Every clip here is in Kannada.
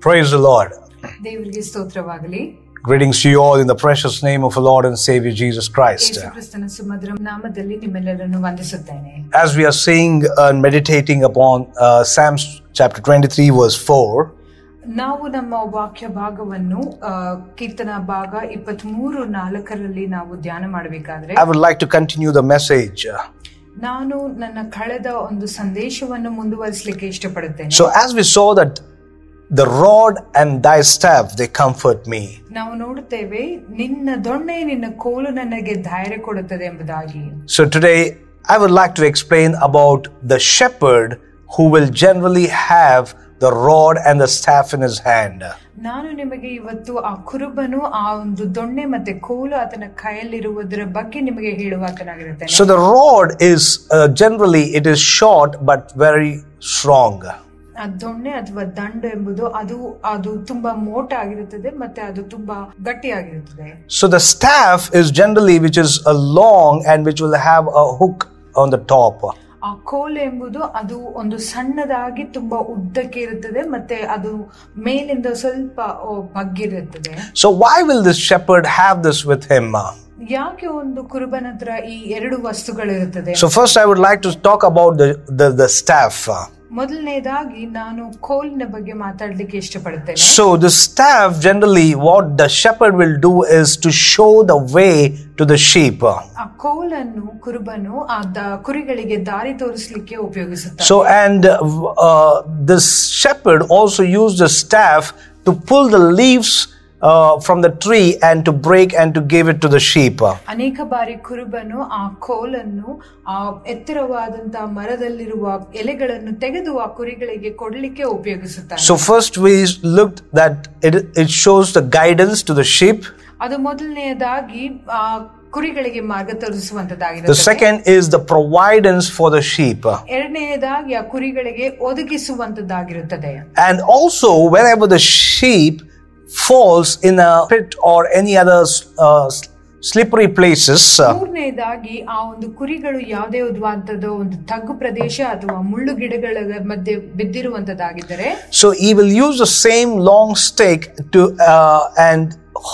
Praise the Lord. ದೇವರಿಗೆ ಸ್ತೋತ್ರವಾಗಲಿ. Greetings to you all in the precious name of our Lord and Savior Jesus Christ. ಯೇಸು ಕ್ರಿಸ್ತನ ಸುಮಧುರ ನಾಮದಲ್ಲಿ ನಿಮ್ಮೆಲ್ಲರನ್ನು ವಂದಿಸುತ್ತೇನೆ. As we are seeing and meditating upon Psalms chapter 23 verse 4, ನಾವು ನಮ್ಮ ವಾಕ್ಯ ಭಾಗವನ್ನು ಕೀರ್ತನ ಭಾಗ 23:4 ನಾವು ಧ್ಯಾನ ಮಾಡಬೇಕಾದ್ರೆ I would like to continue the message. ನಾನು ನನ್ನ ಕಳೆದ ಒಂದು ಸಂದೇಶವನ್ನು ಮುಂದುವರಿಸಲಿಕ್ಕೆ ಇಷ್ಟಪಡುತ್ತೇನೆ. So as we saw that the rod and thy staff they comfort me. ನಾವು ನೋಡುತ್ತೇವೆ ನಿನ್ನ ದೊಣ್ಣೆ ನಿನ್ನ ಕೋಲು ನನಗೆ ಧೈರ್ಯ ಕೊಡುತ್ತದೆ ಎಂಬುದಾಗಿ. So today I would like to explain about the shepherd who will generally have the rod and the staff in his hand. ನಾನು ನಿಮಗೆ ಇವತ್ತು ಆ ಕುರುಬನು ಆ ಒಂದು ದೊಣ್ಣೆ ಮತ್ತೆ ಕೋಲು ಆತನ ಕೈಯಲ್ಲಿರುವುದರ ಬಗ್ಗೆ ನಿಮಗೆ ಹೇಳುವಾತನಾಗಿರುತ್ತೇನೆ. So the rod is generally it is short but very strong. ಆ ದೊಣ್ಣೆ ಅಥವಾ ದಂಡು ಎಂಬುದು ಅದು ತುಂಬಾ ಮೋಟ ಆಗಿರುತ್ತದೆ ಮತ್ತೆ ಅದು ತುಂಬಾ ಗಟ್ಟಿಯಾಗಿರುತ್ತದೆ. So the staff is generally which is a long and which will have a hook on the top. ಆ ಕೋಲು ಎಂಬುದು ಅದು ಒಂದು ಸಣ್ಣದಾಗಿ ತುಂಬಾ ಉದ್ದಕ್ಕೆ ಇರುತ್ತದೆ ಮತ್ತೆ ಅದು ಮೇಲಿಂದ ಸ್ವಲ್ಪ ಬಗ್ಗಿರುತ್ತದೆ. So why will this shepherd have this with him? ಯಾಕೆ ಒಂದು ಕುರುಬನ ಹತ್ರ ಈ ಎರಡು ವಸ್ತುಗಳಿರುತ್ತದೆ? So first I would like to talk about the staff. ಮೊದಲನೇದಾಗಿ ನಾನು ಕೋಲಿನ ಬಗ್ಗೆ ಮಾತಾಡಲಿಕ್ಕೆ ಇಷ್ಟಪಡುತ್ತೇನೆ. So the staff generally what the shepherd will do is to show the way to the sheep. ಆ ಕೋಲನ್ನು ಕುರುಬನು ಕುರಿಗಳಿಗೆ ದಾರಿ ತೋರಿಸಲಿಕ್ಕೆ ಉಪಯೋಗಿಸುತ್ತಾನೆ. So and this shepherd also used the staff to pull the leaves from the tree and to break and to give it to the sheep. ಅನೇಕ ಬಾರಿ ಕುರುಬನು ಆ ಕೋಲನ್ನು ಆ ಎತ್ತರವಾದಂತಹ ಮರದಲ್ಲಿರುವ ಎಲೆಗಳನ್ನು ತೆಗೆದು ಆ ಕುರಿಗಳಿಗೆ ಕೊಡಲಿಕ್ಕೆ ಉಪಯೋಗಿಸುತ್ತಾನೆ. So first we looked that it shows the guidance to the sheep. ಅದು ಮೊದಲನೆಯದಾಗಿ ಕುರಿಗಳಿಗೆ ಮಾರ್ಗ ತೋರಿಸುವಂತದ್ದಾಗಿದೆ. The second is the providence for the sheep. ಎರಡನೆಯದಾಗಿ ಆ ಕುರಿಗಳಿಗೆ ಒದಗಿಸುವಂತದ್ದಾಗಿರುತ್ತದೆ. And also wherever the sheep falls in a pit or any other slippery places, ಮೂರನೇದಾಗಿ ಆ ಒಂದು ಕುರಿಗಳು ಯಾವುದೇ ಒಂದು ತಗ್ಗು ಪ್ರದೇಶ ಅಥವಾ ಮುಳ್ಳು ಗಿಡಗಳ ಮಧ್ಯೆ ಬಿದ್ದಿರುವಂತದ್ದಾಗಿದ್ದರೆ, so he will use the same long stick to and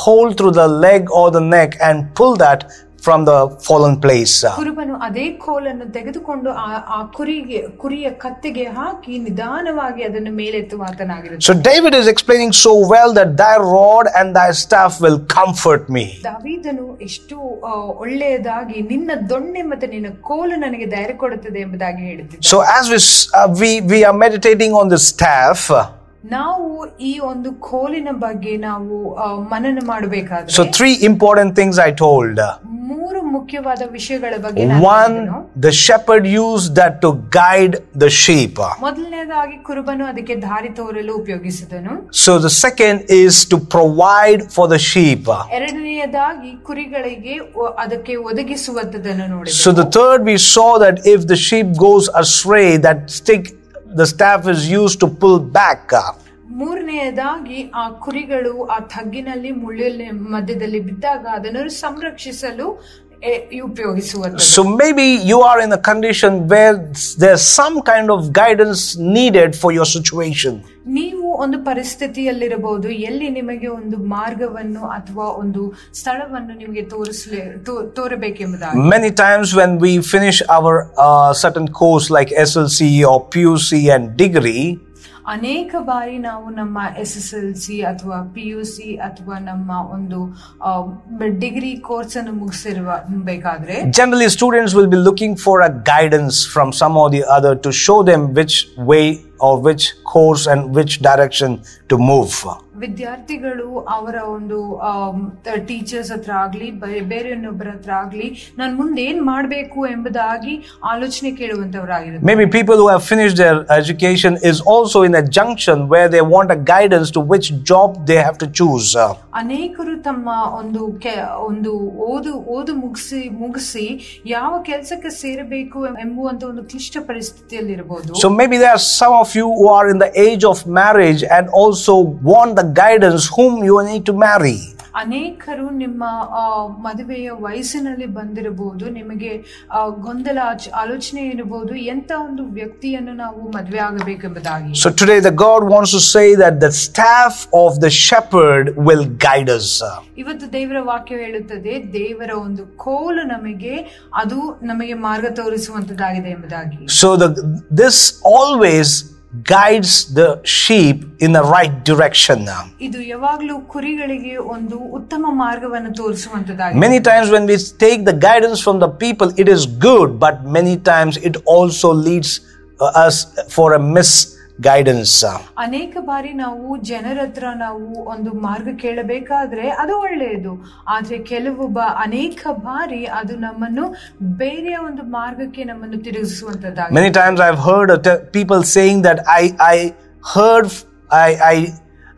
hold through the leg or the neck and pull that from the fallen place. ಕುರುಬನು ಅದೇ ಕೋಲನ್ನು ತೆಗೆದುಕೊಂಡು ಆ ಕುರಿಯ ಕತ್ತಿಗೆ ಹಾಕಿ ನಿಧಾನವಾಗಿ ಅದನ್ನು ಮೇಲೆತ್ತುವಾತನಾಗಿರುತ್ತಾನೆ. So David is explaining so well that thy rod and thy staff will comfort me. ದಾವೀದನು ಎಷ್ಟು ಒಳ್ಳೆಯದಾಗಿ ನಿನ್ನ ದೊಣ್ಣೆ ಮತ್ತೆ ನಿನ್ನ ಕೋಲು ನನಗೆ ಧೈರ್ಯ ಕೊಡುತ್ತದೆ ಎಂಬುದಾಗಿ ಹೇಳುತ್ತಿದ್ದಾನೆ. So as we are meditating on the staff, ನಾವು ಈ ಒಂದು ಕೋಲಿನ ಬಗ್ಗೆ ನಾವು ಮನನ ಮಾಡಬೇಕಾದ್ರೆ, so three important things I told. ಮೂರು ಮುಖ್ಯವಾದ ವಿಷಯಗಳ ಬಗ್ಗೆ. One, the shepherd used that to guide the sheep. ಮೊದಲನೇದಾಗಿ ಕುರುಬನು ಅದಕ್ಕೆ ದಾರಿ ತೋರಲು ಉಪಯೋಗಿಸಿದನು. So the second is to provide for the sheep. ಎರಡನೆಯದಾಗಿ ಕುರಿಗಳಿಗೆ ಅದಕ್ಕೆ ಒದಗಿಸುವಂತದನ್ನು ನೋಡಿದೆವು. So the third, we saw that if the sheep goes astray, the staff is used to pull back. ಮೂರನೆಯದಾಗಿ ಆ ಕುರಿಗಳು ಆ ತಗ್ಗಿನಲ್ಲಿ ಮುಳ್ಳಿನ ಮಧ್ಯದಲ್ಲಿ ಬಿದ್ದಾಗ ಅದನ್ನು ಸಂರಕ್ಷಿಸಲು ಉಪಯೋಗಿಸುವಂತ. So maybe you are in a condition where there's some kind of guidance needed for your situation. ನೀವು ಒಂದು ಪರಿಸ್ಥಿತಿಯಲ್ಲಿರಬಹುದು ಎಲ್ಲಿ ನಿಮಗೆ ಒಂದು ಮಾರ್ಗವನ್ನು ಅಥವಾ ಒಂದು ಸ್ಥಳವನ್ನು ನಿಮಗೆ ತೋರಬೇಕೆಂಬುದಾಗಿ. Many times when we finish our certain course like SLC or PUC and degree, ಅನೇಕ ಬಾರಿ ನಾವು ನಮ್ಮ SSLC ಅಥವಾ PUC ಅಥವಾ ನಮ್ಮ ಒಂದು ಡಿಗ್ರಿ ಕೋರ್ಸ್ ಅನ್ನು ಮುಗಿಸಿರಬೇಕಾದ್ರೆ, generally students will be looking for a guidance from some or the other to show them which way or which course and which direction to move. ವಿದ್ಯಾರ್ಥಿಗಳು ಅವರ ಒಂದು ಟೀಚರ್ಸ್ ಹತ್ರ ಆಗ್ಲಿ ಬೇರೆಯೊಬ್ಬರ ಹತ್ರ ಆಗ್ಲಿ ನಾನು ಮುಂದೆ ಏನ್ ಮಾಡಬೇಕು ಎಂಬುದಾಗಿ ಆಲೋಚನೆ ಕೇಳುವಂತವರಾಗಿರುತ್ತೆ. Maybe people who have finished their education is also in a junction where they want a guidance to which job they have to choose. ಅನೇಕರು ತಮ್ಮ ಒಂದು ಓದು ಮುಗಿಸಿ ಯಾವ ಕೆಲಸಕ್ಕೆ ಸೇರಬೇಕು ಎಂಬುವಂತ ಒಂದು ಕ್ಲಿಷ್ಟ ಪರಿಸ್ಥಿತಿಯಲ್ಲಿರಬಹುದು. So maybe there are some of you who are in the age of marriage and also want the guidance whom you need to marry. ಅನೇಕರು ನಿಮ್ಮ ಮದುವೆಯ ವಯಸ್ಸಿನಲ್ಲಿ ಬಂದಿರಬಹುದು, ನಿಮಗೆ ಗೊಂದಲ ಆಲೋಚನೆ ಇರಬಹುದು, ಎಂತ ಒಂದು ವ್ಯಕ್ತಿಯನ್ನು ನಾವು ಮದುವೆ ಆಗಬೇಕೆಂಬುದಾಗಿ. So today the God wants to say that the staff of the shepherd will guide us. ಇವತ್ತು ದೇವರ ವಾಕ್ಯ ಹೇಳುತ್ತದೆ, ದೇವರ ಒಂದು ಕೋಲು ನಮಗೆ ಮಾರ್ಗ ತೋರಿಸುವಂತದ್ದಾಗಿದೆ ಎಂಬುದಾಗಿ. So this always guides the sheep in the right direction. ಇದು ಯಾವಾಗಲೂ ಕುರಿಗಳಿಗೆ ಒಂದು ಉತ್ತಮ ಮಾರ್ಗವನ್ನು ತೋರಿಸುವಂತದ್ದಾಗಿದೆ. Many times when we take the guidance from the people, it is good, but many times it also leads us for a misguidance. ಅನೇಕ ಬಾರಿ ನಾವು ಜನರ ಹತ್ರ ನಾವು ಒಂದು ಮಾರ್ಗ ಕೇಳಬೇಕಾದ್ರೆ ಅದು ಒಳ್ಳೆಯದು, ಆದ್ರೆ ಅನೇಕ ಬಾರಿ ಅದು ನಮ್ಮನ್ನು ಬೇರೆ ಒಂದು ಮಾರ್ಗಕ್ಕೆ ನಮ್ಮನ್ನು ತಿರುಗಿಸುವಂತದ್ದಾಗಿದೆ. Many times I've heard people saying that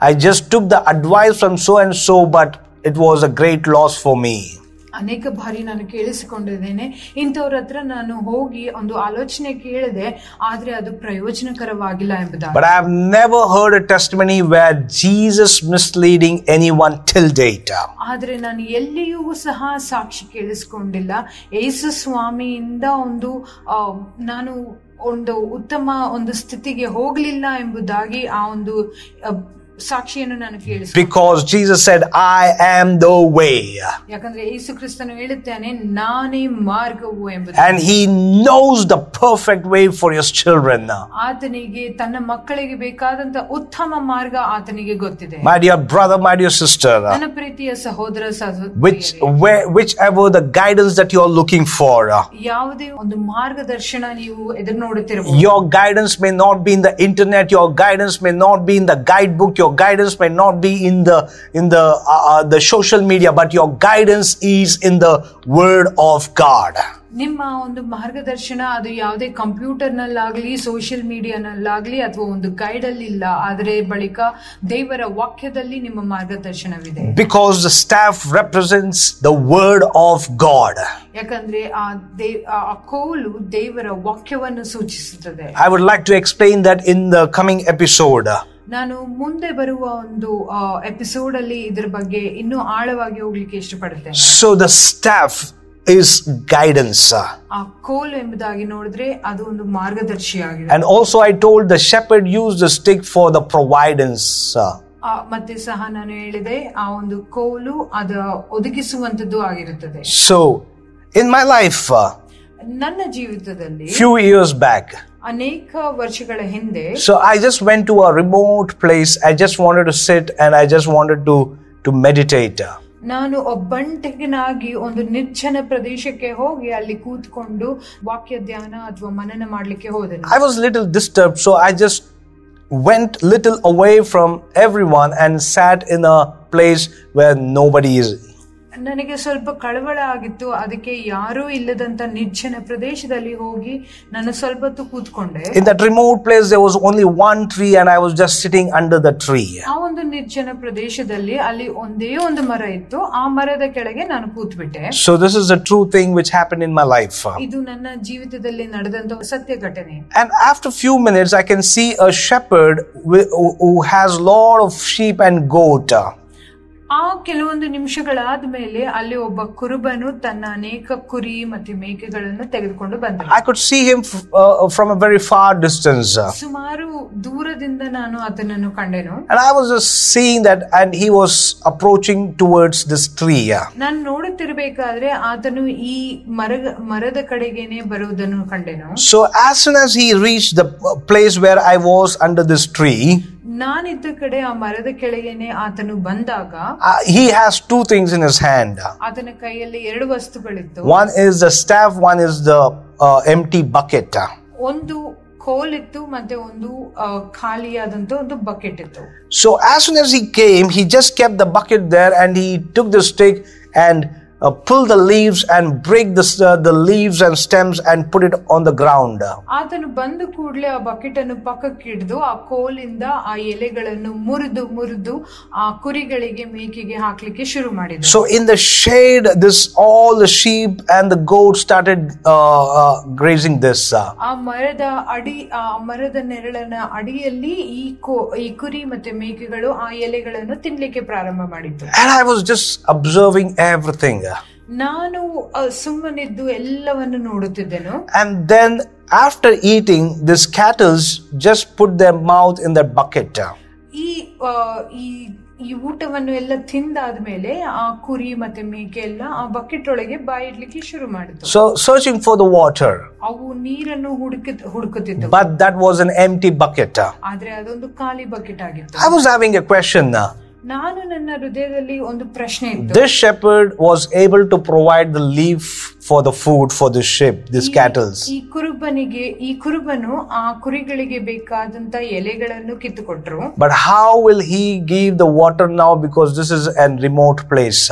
I just took the advice from so and so, but it was a great loss for me. ಅನೇಕ ಬಾರಿ ನಾನು ಕೇಳಿಸಿಕೊಂಡಿದ್ದೇನೆ, ಇಂಥವ್ರ ಹತ್ರ ನಾನು ಹೋಗಿ ಒಂದು ಆಲೋಚನೆ ಕೇಳಿದೆ, ಆದ್ರೆ ಅದು ಪ್ರಯೋಜನಕರವಾಗಿಲ್ಲ ಎಂಬುದಾಗಿ. But I have never heard a testimony where Jesus misleading anyone till date. ಆದ್ರೆ ನಾನು ಎಲ್ಲಿಯೂ ಸಹ ಸಾಕ್ಷಿ ಕೇಳಿಸಿಕೊಂಡಿಲ್ಲ, ಯೇಸು ಸ್ವಾಮಿಯಿಂದ ನಾನು ಒಂದು ಉತ್ತಮ ಒಂದು ಸ್ಥಿತಿಗೆ ಹೋಗ್ಲಿಲ್ಲ ಎಂಬುದಾಗಿ ಆ ಒಂದು ಸಾಕ್ಷಿಯನ್ನು ನಾನು ಕೇಳಿಸಿದೆ. Because Jesus said, I am the way. ಯಾಕಂದ್ರೆ ಯೇಸು ಕ್ರಿಸ್ತನು ಹೇಳುತ್ತಾನೆ, ನಾನೇ ಮಾರ್ಗವು ಎಂಬುದು. And he knows the perfect way for his children. ಆತನಿಗೆ ತನ್ನ ಮಕ್ಕಳಿಗೆ ಬೇಕಾದಂತ ಉತ್ತಮ ಮಾರ್ಗ ಆತನಿಗೆ ಗೊತ್ತಿದೆ. My dear brother, my dear sister, ನನ್ನ ಪ್ರೀತಿಯ ಸಹೋದರ ಸಹೋದರಿಯರೇ, whichever the guidance that you are looking for, ಯಾವುದೇ ಒಂದು ಮಾರ್ಗದರ್ಶನ ನೀವು ಎದುರು ನೋಡುತ್ತಿರಬಹುದು. Your guidance may not be in the internet, your guidance may not be in the guidebook, your guidance may not be in the social media, but your guidance is in the word of God. ನಿಮ್ಮ ಒಂದು ಮಾರ್ಗದರ್ಶನ ಅದು ಯಾವುದೇ ಕಂಪ್ಯೂಟರ್ ನಲ್ಲಾಗ್ಲಿ, ಸೋಷಿಯಲ್ ಮೀಡಿಯಾನಲ್ಲಾಗ್ಲಿ ಅಥವಾ ಒಂದು ಗೈಡ್ ಅಲ್ಲಿ ಇಲ್ಲ, ಆದರೆ ಬಳಿಕ ದೇವರ ವಾಕ್ಯದಲ್ಲಿ ನಿಮ್ಮ ಮಾರ್ಗದರ್ಶನವಿದೆ. Because the staff represents the word of God. ಯಾಕಂದ್ರೆ ಆ ಕೋಲು ದೇವರ ವಾಕ್ಯವನ್ನು ಸೂಚಿಸುತ್ತದೆ. I would like to explain that in the coming episode. ನಾನು ಮುಂದೆ ಬರುವ ಒಂದು ಎಪಿಸೋಡ್ ಅಲ್ಲಿ ಇದರ ಬಗ್ಗೆ ಇನ್ನೂ ಆಳವಾಗಿ ಹೋಗ್ಲಿಕ್ಕೆ ಇಷ್ಟಪಡುತ್ತೇನೆ. So the staff is guidance. ಆ ಕೋಲು ಎಂಬುದಾಗಿ ನೋಡಿದ್ರೆ ಅದು ಒಂದು ಮಾರ್ಗದರ್ಶಿಯಾಗಿದೆ. And also I told the shepherd used the stick for the providence. ಮತ್ತೆ ಸಹ ನಾನು ಹೇಳಿದೆ, ಆ ಒಂದು ಕೋಲು ಅದು ಒದಗಿಸುವಂತದ್ದು ಆಗಿರುತ್ತದೆ. So in my life, ನನ್ನ ಜೀವಿತದಲ್ಲಿ few years back, ಅನೇಕ ವರ್ಷಗಳ ಹಿಂದೆ, so I just went to a remote place. I just wanted to sit and I just wanted to meditate. ನಾನು ಒಬ್ಬಂಟಿಗನಾಗಿ ಒಂದು ನಿರ್ಜನ ಪ್ರದೇಶಕ್ಕೆ ಹೋಗಿ ಅಲ್ಲಿ ಕೂತ್ಕೊಂಡು ವಾಕ್ಯ ಧ್ಯಾನ ಅಥವಾ ಮನನ ಮಾಡ್ಲಿಕ್ಕೆ ಹೋದೆ. I was little disturbed, so I just went little away from everyone and sat in a place where nobody is. ನನಗೆ ಸ್ವಲ್ಪ ಕಳವಳ ಆಗಿತ್ತು, ಅದಕ್ಕೆ ಯಾರೂ ಇಲ್ಲದಂತ ನಿರ್ಜನ ಪ್ರದೇಶದಲ್ಲಿ ಹೋಗಿ ನಾನು ಸ್ವಲ್ಪ ಹೊತ್ತು ಕೂತ್ಕೊಂಡೆ. In that remote place there was only one tree and I was just sitting under the tree. ಆ ಒಂದು ನಿರ್ಜನ ಪ್ರದೇಶದಲ್ಲಿ ಅಲ್ಲಿ ಒಂದೇ ಒಂದು ಮರ ಇತ್ತು, ಆ ಮರದ ಕೆಳಗೆ ನಾನು ಕೂತ್ಬಿಟ್ಟೆ. So this is a true thing which happened in my life. ಇದು ನನ್ನ ಜೀವಿತದಲ್ಲಿ ನಡೆದಂತ ಸತ್ಯ ಘಟನೆ. And after few minutes I can see a shepherd who has lot of sheep and goat. ಆ ಕೆಲವೊಂದು ನಿಮಿಷಗಳಾದ ಮೇಲೆ ಅಲ್ಲಿ ಒಬ್ಬ ಕುರುಬನು ತನ್ನ ಅನೇಕ ಕುರಿ ಮತ್ತು ಮೇಕೆಗಳನ್ನು ತೆಗೆದುಕೊಂಡು ಬಂದ. I could see him from a very far distance. ಸುಮಾರು ದೂರದಿಂದ ನಾನು ಆತನನ್ನು ಕಂಡೆನು. And I was just seeing that, and he was approaching towards this tree. ನಾನು ನೋಡುತ್ತಿರಬೇಕಾದ್ರೆ ಆತನು ಈ ಮರದ ಕಡೆಗೇನೆ ಬರುವುದನ್ನು ಕಂಡೆನು. So as soon as he reached the place where I was under this tree, ನಾನಿದ್ದ ಕಡೆ ಆ ಮರದ ಕೆಳಗೇನೆ ಆತನು ಬಂದಾಗ, he has two things in his hand. ಆತನ ಕೈಯಲ್ಲಿ ಎರಡು ವಸ್ತುಗಳಿತ್ತು. One is the staff, one is the empty bucket. ಒಂದು ಕೋಲಿತ್ತು ಮತ್ತೆ ಒಂದು ಖಾಲಿಯಾದಂತ ಒಂದು ಬಕೆಟ್ ಇತ್ತು. So as soon as he came, he just kept the bucket there and he took the stick and pull the leaves and break the leaves and stems and put it on the ground. ಆತನು ಬಂದ ಕೂಡಲೇ ಆ ಬಕೆಟ್ ಅನ್ನು ಪಕ್ಕಕ್ಕೆ ಹಿಡಿದು ಆ ಕೋಲಿಂದ ಆ ಎಲೆಗಳನ್ನು ಮುರಿದು ಆ ಕುರಿಗಳಿಗೆ ಮೇಕೆಗೆ ಹಾಕ್ಲಿಕ್ಕೆ ಶುರು ಮಾಡಿದ. So in the shade, all the sheep and the goats started grazing this. ಆ ಮರದ ನೆರಳಿನ ಅಡಿಯಲ್ಲಿ ಈ ಕುರಿ ಮತ್ತೆ ಮೇಕೆಗಳು ಆ ಎಲೆಗಳನ್ನು ತಿನ್ಲಿಕ್ಕೆ ಪ್ರಾರಂಭ ಮಾಡಿತು. And I was just observing everything. ನಾನು ಸುಮ್ಮನಿದ್ದು ಎಲ್ಲವನ್ನು ನೋಡುತ್ತಿದ್ದೆನು. And then after eating, these cattle just put their mouth in that bucket. ಈ ಊಟವನ್ನು ಎಲ್ಲ ತಿಂದಾದ್ಮೇಲೆ ಆ ಕುರಿ ಮತ್ತೆ ಮೇಕೆ ಎಲ್ಲ ಆ ಬಕೆಟ್ ಒಳಗೆ ಬಾಯಿಡ್ಲಿಕ್ಕೆ ಶುರು ಮಾಡಿತು. So searching for the water. ಅವು ನೀರನ್ನು ಹುಡುಕುತ್ತಿದ್ದವು. But that was an empty bucket. ಆದ್ರೆ ಅದೊಂದು ಖಾಲಿ ಬಕೆಟ್ ಆಗಿತ್ತು. I was having a question. ನಾನು ನನ್ನ ಹೃದಯದಲ್ಲಿ ಒಂದು ಪ್ರಶ್ನೆ ಇತ್ತು. This shepherd was able to provide the leaf for the food for the sheep, these cattle. ಈ ಕುರುಬನು ಆ ಕುರಿಗಳಿಗೆ ಬೇಕಾದಂತ ಎಲೆಗಳನ್ನು ಕಿತ್ತುಕೊಟ್ರು. But how will he give the water now, because this is a remote place?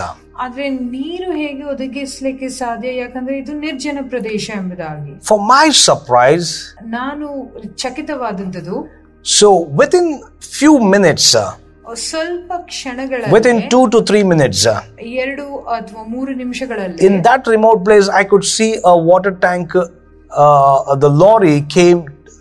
ಆದ್ರೆ ನೀರು ಹೇಗೆ ಒದಗಿಸಲಿಕ್ಕೆ ಸಾಧ್ಯ, ಯಾಕಂದ್ರೆ ಇದು ನಿರ್ಜನ ಪ್ರದೇಶ ಎಂಬುದಾಗಿ. For my surprise, ನಾನು ಚಕಿತವಾದಂತದ್ದು. So within few minutes, ಸ್ವಲ್ಪ ಕ್ಷಣಗಳಲ್ಲಿ, within 2 to 3 minutes, 2 ಅಥವಾ 3 ನಿಮಿಷಗಳಲ್ಲಿ, in that remote place I could see a water tank, the lorry came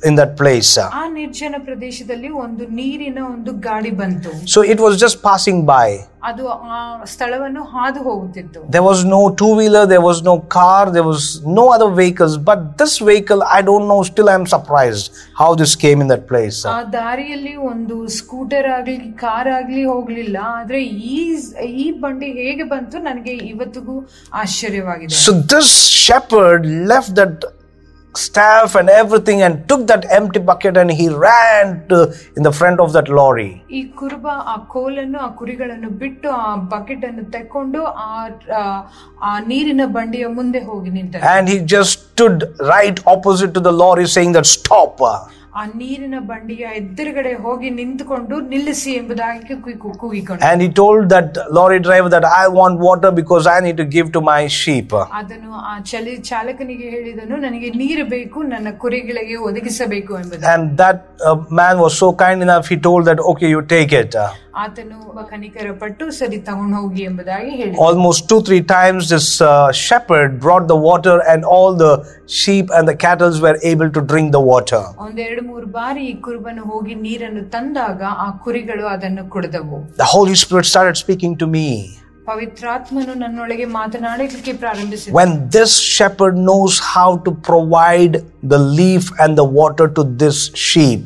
in that place. ಆ ನಿರ್ಜನ ಪ್ರದೇಶದಲ್ಲಿ ಒಂದು ನೀರಿನ ಒಂದು ಗಾಡಿ ಬಂತು. So it was just passing by. ಅದು ಆ ಸ್ಥಳವನ್ನು ಹಾದು ಹೋಗುತ್ತಿತ್ತು. There was no two-wheeler, there was no car, there was no other vehicles, but this vehicle, I don't know, still I'm surprised how this came in that place. ಆ ದಾರಿಯಲ್ಲಿ ಒಂದು ಸ್ಕೂಟರ್ ಆಗ್ಲಿ ಕಾರ್ ಆಗ್ಲಿ ಹೋಗ್ಲಿಲ್ಲ, ಆದ್ರೆ ಈ ಬಂಡಿ ಹೇಗೆ ಬಂತು ನನಗೆ ಇವತ್ತಿಗೂ ಆಶ್ಚರ್ಯವಾಗಿದೆ. So this shepherd left that staff and everything and took that empty bucket and he ran in the front of that lorry. ಈ ಕುರುಬ ಆ ಕೋಲನ್ನು ಆ ಕುರಿಗಳನ್ನು ಬಿಟ್ಟು ಆ ಬಕೆಟ್ ಅನ್ನು ತಕೊಂಡು ಆ ನೀರಿನ ಬಂಡಿಯ ಮುಂದೆ ಹೋಗಿ ನಿಂತ. And he just stood right opposite to the lorry saying that stop. ಆ ನೀರಿನ ಬಂಡಿಯ ಎದುರುಗಡೆ ಹೋಗಿ ನಿಂತುಕೊಂಡು ನಿಲ್ಲಿಸಿ ಎಂಬುದಾಗಿ ಕೂಗಿಕೊಂಡು. And he told that lorry driver that I want water because I need to give to my sheep. ಅದನ್ನು ಆ ಚಾಲಕನಿಗೆ ಹೇಳಿದನು, ನನಗೆ ನೀರು ಬೇಕು, ನನ್ನ ಕುರಿಗಳಿಗೆ ಒದಗಿಸಬೇಕು ಎಂಬುದಾಗಿ. And that man was so kind enough, he told that okay, you take it. ಆತನು ಕನಿಕರ ಪಟ್ಟು ಸರಿ ತಗೊಂಡು ಹೋಗಿ ಎಂಬುದಾಗಿ ಹೇಳಿದ. Almost 2-3 times this shepherd brought the water and all the sheep and the cattle were able to drink the water. 2-3 ಬಾರಿ ಈ ಕುರುಬನು ಹೋಗಿ ನೀರನ್ನು ತಂದಾಗ ಆ ಕುರಿಗಳು ಅದನ್ನು ಕುಡಿದವು. The Holy Spirit started speaking to me. ಪವಿತ್ರಾತ್ಮನು ನನ್ನೊಳಗೆ ಮಾತನಾಡಲಿಕ್ಕೆ ಪ್ರಾರಂಭಿಸಿದ. When this shepherd knows how to provide the leaf and the water to this sheep,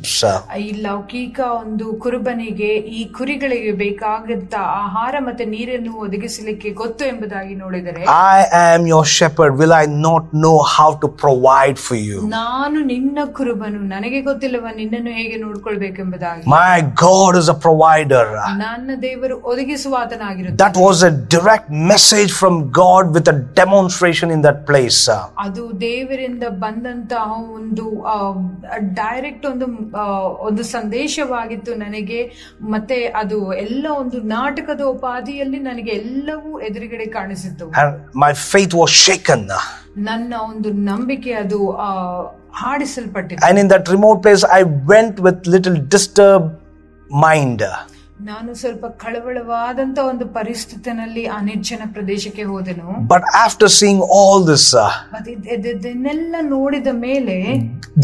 ಈ ಲೌಕಿಕ ಒಂದು ಕುರುಬನಿಗೆ ಈ ಕುರಿಗಳಿಗೆ ಬೇಕಾದಂತ ಆಹಾರ ಮತ್ತೆ ನೀರನ್ನು ಒದಗಿಸಲಿಕ್ಕೆ ಗೊತ್ತು ಎಂಬುದಾಗಿ ನೋಡಿದರೆ, I am your shepherd, will I not know how to provide for you? ನಾನು ನಿನ್ನ ಕುರುಬನು, ನನಗೆ ಗೊತ್ತಿಲ್ಲವ ನಿನ್ನನ್ನು ಹೇಗೆ ನೋಡಿಕೊಳ್ಳಬೇಕೆಂಬುದಾಗಿ. My God is a provider. ನನ್ನ ದೇವರು ಒದಗಿಸುವಾತನಾಗಿರುತ್ತಾನೆ. That was a direct message from God with a demonstration in that place. ಅದು ದೇವರಿಂದ ಬಂದಂತ ಒಂದು ಡೈರೆಕ್ಟ್ ಒಂದು ಸಂದೇಶವಾಗಿತ್ತು ನನಗೆ. ಮತ್ತೆ ಅದು ಎಲ್ಲ ಒಂದು ನಾಟಕದ ಉಪಾಧಿಯಲ್ಲಿ ನನಗೆ ಎಲ್ಲವೂ ಎದುರುಗಡೆ ಕಾಣಿಸಿತ್ತು. And my faith was shaken. ನನ್ನ ಒಂದು ನಂಬಿಕೆ ಅದು ಹಾಡಿಸಲ್ಪಟ್ಟಿತ್ತು. And in that remote place I went with little disturbed mind. ನಾನು ಸ್ವಲ್ಪ ಕಳವಳವಾದಂತ ಒಂದು ಪರಿಸ್ಥಿತಿನಲ್ಲಿ ಆ ನಿರ್ಜನ ಪ್ರದೇಶಕ್ಕೆ ಹೋದೆನು. But after seeing all this, ಇದನ್ನೆಲ್ಲ ನೋಡಿದ ಮೇಲೆ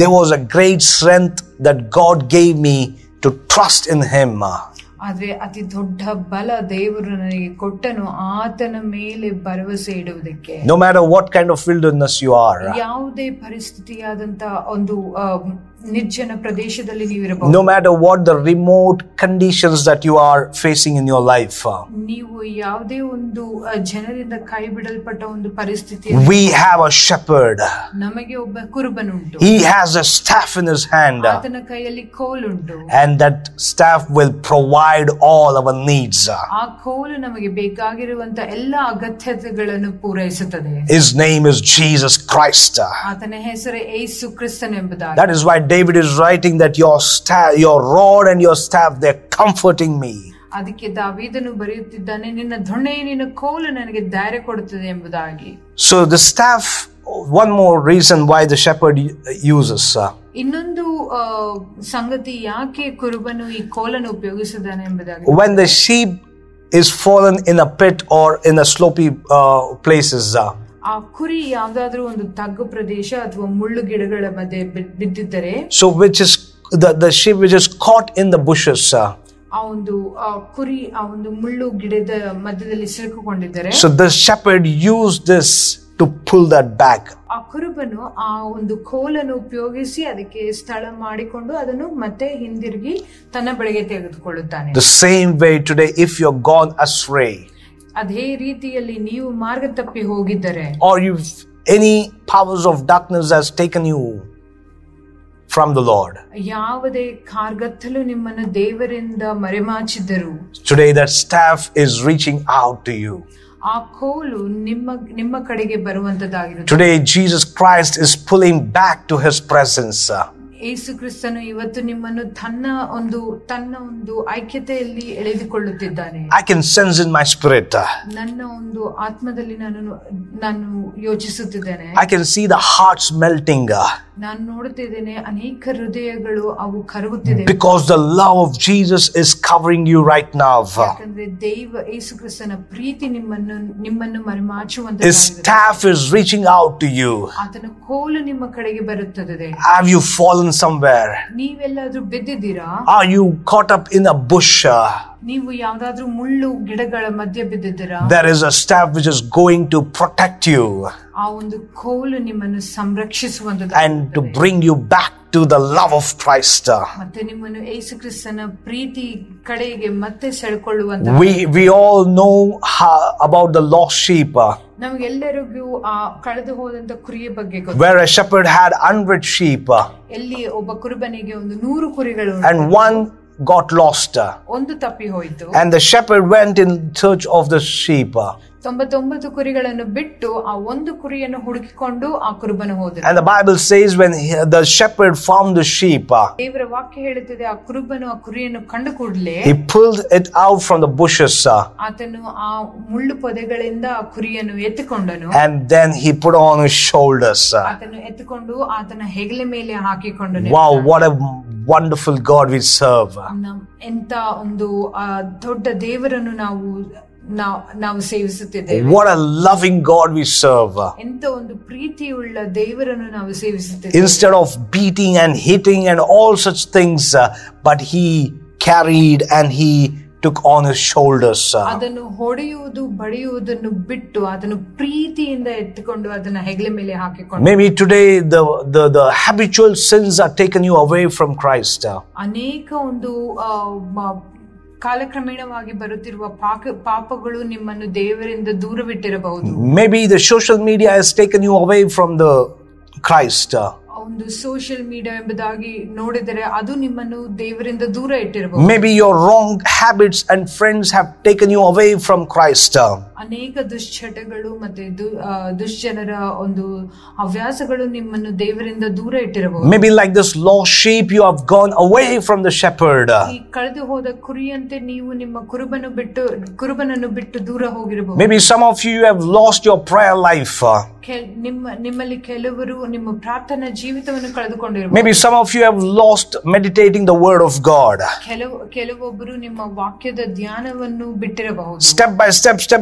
there was a great strength that God gave me to trust in Him. ಆದ್ರೆ ಅತಿ ದೊಡ್ಡ ಬಲ ದೇವರು ನನಗೆ ಕೊಟ್ಟನು ಆತನ ಮೇಲೆ ಭರವಸೆ ಇಡುವುದಕ್ಕೆ. No matter what kind of wilderness you are, ಯಾವುದೇ ಪರಿಸ್ಥಿತಿಯಾದಂತ ಒಂದು ನಿರ್ಜನ ಪ್ರದೇಶದಲ್ಲಿ ನೀವಿರಬಹುದು, no matter what the remote conditions that you are facing in your life, ನೀವು ಯಾವುದೇ ಒಂದು ಜನರಿಂದ ಕೈ ಬಿಡಲ್ಪಟ್ಟ ಒಂದು ಪರಿಸ್ಥಿತಿ, we have a shepherd. ನಮಗೆ ಒಬ್ಬ ಕುರುಬನುಂಟು. He has a staff in his hand, ಆತನ ಕೈಯಲ್ಲಿ ಕೋಲುಂಟು. and that staff will provide all our needs. ಆ ಕೋಲು ನಮಗೆ ಬೇಕಾಗಿರುವಂತ ಎಲ್ಲ ಅಗತ್ಯತೆಗಳನ್ನು ಪೂರೈಸುತ್ತದೆ. His name is Jesus Christ. ಆತನ ಹೆಸರು ಯೇಸು ಕ್ರಿಸ್ತನೆಂಬುದಾಗಿ. That is why David is writing that your rod and your staff, they're comforting me. ಅದಕ್ಕೆ ದಾವೀದನು ಬರೆಯುತ್ತಿದ್ದಾನೆ, ನಿನ್ನ ದೊಣ್ಣೆ ನಿನ್ನ ಕೋಲು ನನಗೆ ಧೈರ್ಯ ಕೊಡುತ್ತದೆ ಎಂಬುದಾಗಿ. So the staff, one more reason why the shepherd uses. ಇನ್ನೊಂದು ಸಂಗತಿ ಯಾಕೆ ಕುರುಬನು ಈ ಕೋಲನ್ನು ಉಪಯೋಗಿಸಿದ್ದಾನೆ ಎಂಬುದಾಗಿ, when the sheep is fallen in a pit or in a slopey places. ಆ ಕುರಿ ಯಾವ್ದಾದ್ರೂ ಒಂದು ತಗ್ಗು ಪ್ರದೇಶ ಅಥವಾ ಮುಳ್ಳು ಗಿಡಗಳ ಮಧ್ಯೆ ಬಿದ್ದಿದ್ದರೆ, so which is the sheep which is caught in the bushes. ಆ ಒಂದು ಕುರಿ ಆ ಒಂದು ಮುಳ್ಳು ಗಿಡದ ಮಧ್ಯದಲ್ಲಿ ಸಿಲುಕಿಕೊಂಡಿದ್ದರೆ, so the shepherd used this to pull that back. ಆ ಕುರುಬನು ಆ ಒಂದು ಕೋಲನ್ನು ಉಪಯೋಗಿಸಿ ಅದಕ್ಕೆ ಸ್ಥಳ ಮಾಡಿಕೊಂಡು ಅದನ್ನು ಮತ್ತೆ ಹಿಂದಿರುಗಿ ತನ್ನ ಬಳಿಗೆ ತೆಗೆದುಕೊಳ್ಳುತ್ತಾನೆ. The same way today, if you're gone astray, ಅದೇ ರೀತಿಯಲ್ಲಿ ನೀವು ಮಾರ್ಗ ತಪ್ಪಿ ಹೋಗಿದ್ದರೆ, or any powers of darkness has taken you from the Lord, ಯಾವುದೇ ಕಾರ್ಗತ್ತಲು ನಿಮ್ಮನ್ನು ದೇವರಿಂದ ಮರೆಮಾಚಿದ್ದರು, today that staff is reaching out to you. ಆ ಕೋಲು ನಿಮ್ಮ ಕಡೆಗೆ ಬರುವಂತದ್ದಾಗಿರುತ್ತೆ. Today Jesus Christ is pulling back to his presence. ಯೇಸು ಕ್ರಿಸ್ತನು ಇವತ್ತು ನಿಮ್ಮನ್ನು ತನ್ನ ಒಂದು ಐಕ್ಯತೆಯಲ್ಲಿ ಎಳೆದುಕೊಳ್ಳುತ್ತಿದ್ದಾನೆ. I can sense in my spirit. ನನ್ನ ಒಂದು ಆತ್ಮದಲ್ಲಿ ನಾನು ಯೋಚಿಸುತ್ತಿದ್ದೇನೆ. I can see the hearts melting. ನಾನು ನೋಡುತ್ತಿದ್ದೇನೆ ಅನೇಕ ಹೃದಯಗಳು ಅವು ಕರಗುತ್ತಿದೆ. Because the love of Jesus is covering you right now. ಯಾಕಂದ್ರೆ ಯೇಸು ಕ್ರಿಸ್ತನ ಪ್ರೀತಿ ನಿಮ್ಮನ್ನು ಮರೆಮಾಚುವಂತ. His staff is reaching out to you. ಆತನ ಕೋಲು ನಿಮ್ಮ ಕಡೆಗೆ ಬರುತ್ತದೆ. Have you fallen somewhere? ನೀವೆಲ್ಲಾದ್ರೂ ಬಿದ್ದಿದ್ದೀರಾ? Are you caught up in a bush? ನೀವು ಯಾವ್ದಾದ್ರೂ ಮುಳ್ಳು ಗಿಡಗಳ ಮಧ್ಯೆ ಬಿದ್ದಿದ್ದೀರಾ? There is a staff which is going to protect you ಆ ಒಂದು ಕೋಲು ನಿಮ್ಮನ್ನು ಸಂರಕ್ಷಿಸುವಂತದ್ದು and to bring you back to the love of Christ. ಮತ್ತೆ ನಿಮ್ಮನ್ನು ಯೇಸು ಕ್ರಿಸ್ತನ ಪ್ರೀತಿ ಕಡೆಗೆ ಮತ್ತೆ ಸೆಳೆಕೊಳ್ಳುವಂತ. We all know about the lost sheep. ನಮಗೆಲ್ಲರಿಗೂ ಆ ಕಳೆದು ಹೋದಂತ ಕುರಿಯ ಬಗ್ಗೆ ಗೊತ್ತು. Where a shepherd had 100 sheep. ಎಲ್ಲಿ ಒಬ್ಬ ಕುರುಬನಿಗೆ 100 ಕುರಿಗಳು and one got lost. ಒಂದು ತಪ್ಪಿ ಹೋಯಿತು. And the shepherd went in search of the sheep. 99 ಕುರಿಗಳನ್ನು ಬಿಟ್ಟು ಆ ಒಂದು ಕುರಿಯನ್ನು ಹುಡುಕಿಕೊಂಡು ಆ ಕುರುಬನು ಹೋದನು. And the Bible says when the shepherd found the sheep, ದೇವರ ವಾಕ್ಯ ಹೇಳುತ್ತದೆ ಆ ಕುರುಬನು ಆ ಕುರಿಯನ್ನು ಕಂಡ ಕೂಡಲೇ he pulled it out from the bushes. ಆತನು ಆ ಮುಳ್ಳು ಪೊದೆಗಳಿಂದ ಆ ಕುರಿಯನ್ನು ಎತ್ತಿಕೊಂಡನು. And then he put on his shoulders. ಆತನು ಎತ್ತಿಕೊಂಡು ಆತನ ಹೆಗಲ ಮೇಲೆ ಹಾಕಿಕೊಂಡನು. Wow, what a wonderful God we serve. ಎಂತ ಒಂದು ದೊಡ್ಡ ದೇವರನ್ನು ನಾವು ಸೇವಿಸುತ್ತಿದ್ದೇವೆ. What a loving God we serve. ಎಂತ ಒಂದು ಪ್ರೀತಿಯುಳ್ಳ ದೇವರನ್ನು ನಾವು ಸೇವಿಸುತ್ತಿದ್ದೇವೆ. Instead of beating and hitting and all such things, but he carried and he took on his shoulders. ಅದನ್ನು ಹೊಡೆಯುವುದು ಬಡಿಯುವುದನ್ನು ಬಿಟ್ಟು ಅದನ್ನು ಪ್ರೀತಿಯಿಂದ ಎತ್ತಿಕೊಂಡು ಅದನ್ನ ಹೆಗಲ ಮೇಲೆ ಹಾಕಿಕೊಂಡು. Maybe today the habitual sins are taken you away from Christ. ಅನೇಕ ಒಂದು ಕಾಲಕ್ರಮೇಣವಾಗಿ ಬರುತ್ತಿರುವ ಪಾಪಗಳು ನಿಮ್ಮನ್ನು ದೇವರಿಂದ ದೂರವಿಟ್ಟಿರಬಹುದು. Maybe the social media has taken you away from the Christ. ಒಂದು ಸೋಷಿಯಲ್ ಮೀಡಿಯಾ ಎಂಬುದಾಗಿ ನೋಡಿದರೆ ಅದು ನಿಮ್ಮನ್ನು ದೇವರಿಂದ ದೂರ ಇಟ್ಟಿರಬಹುದು. Maybe your wrong habits and friends have taken you away from Christ. ಅನೇಕ ದುಶ್ಚಟಗಳು ಮತ್ತೆ ದುಶ್ಜನರ ಒಂದು ಹವ್ಯಾಸಗಳು ನಿಮ್ಮನ್ನು ದೇವರಿಂದ ದೂರ ಇಟ್ಟಿರಬಹುದು. Maybe like this lost sheep you have gone away from the shepherd. ಈ ಕಳೆದು ಹೋದ ಕುರಿಯಂತೆ ನೀವು ನಿಮ್ಮ ಕುರುಬನನ್ನು ಬಿಟ್ಟು ದೂರ ಹೋಗಿರಬಹುದು. Maybe some of you have lost your prayer life. ನಿಮ್ಮಲ್ಲಿ ಕೆಲವರು ನಿಮ್ಮ ಪ್ರಾರ್ಥನಾ ಜೀವಿತವನ್ನು ಕಳೆದುಕೊಂಡಿರಬಹುದು. Maybe some of you have lost meditating the word of God. ಕೆಲವೊಬ್ಬರು ನಿಮ್ಮ ವಾಕ್ಯದ ಧ್ಯಾನವನ್ನು ಬಿಟ್ಟಿರಬಹುದು. Step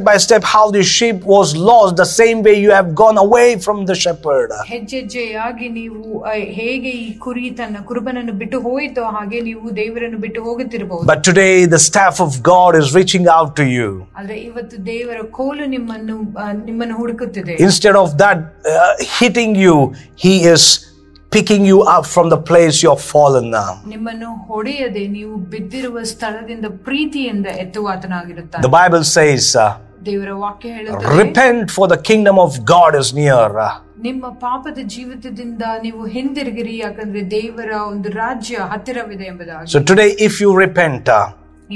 by step how the sheep was lost, the same way you have gone away from the shepherd. ಹೆಜ್ಜೆಯಾಗಿ ನೀವು ಹೇಗೆ ಈ ಕುರಿ ತನ್ನ ಕುರುಬನನ್ನು ಬಿಟ್ಟು ಹೋಯಿತೋ ಹಾಗೆ ನೀವು ದೇವರನ್ನು ಬಿಟ್ಟು ಹೋಗುತ್ತಿರಬಹುದು. But today the staff of God is reaching out to you. ಆದರೆ ಇವತ್ತು ದೇವರ ಕೋಲು ನಿಮ್ಮನ್ನು ಹುಡುಕುತ್ತಿದೆ. Instead of that hitting you, he is picking you up from the place you have fallen now. ನಿಮ್ಮನ್ನು ಹೊಡೆಯದೆ ನೀವು ಬಿದ್ದಿರುವ ಸ್ಥಳದಿಂದ ಪ್ರೀತಿಯಿಂದ ಎತ್ತುವಾತನಾಗಿರುತ್ತಾನೆ. The Bible says, ದೇವರ ವಾಕ್ಯ ಹೇಳುತ್ತದೆ, repent for the kingdom of God is near. ನಿಮ್ಮ ಪಾಪದ ಜೀವಿತದಿಂದ ನೀವು ಹಿಂದಿರುಗಿರಿ, ಯಾಕಂದ್ರೆ ದೇವರ ಒಂದು ರಾಜ್ಯ ಹತ್ತಿರವಿದೆ ಎಂಬುದಾಗಿ. So today if you repent,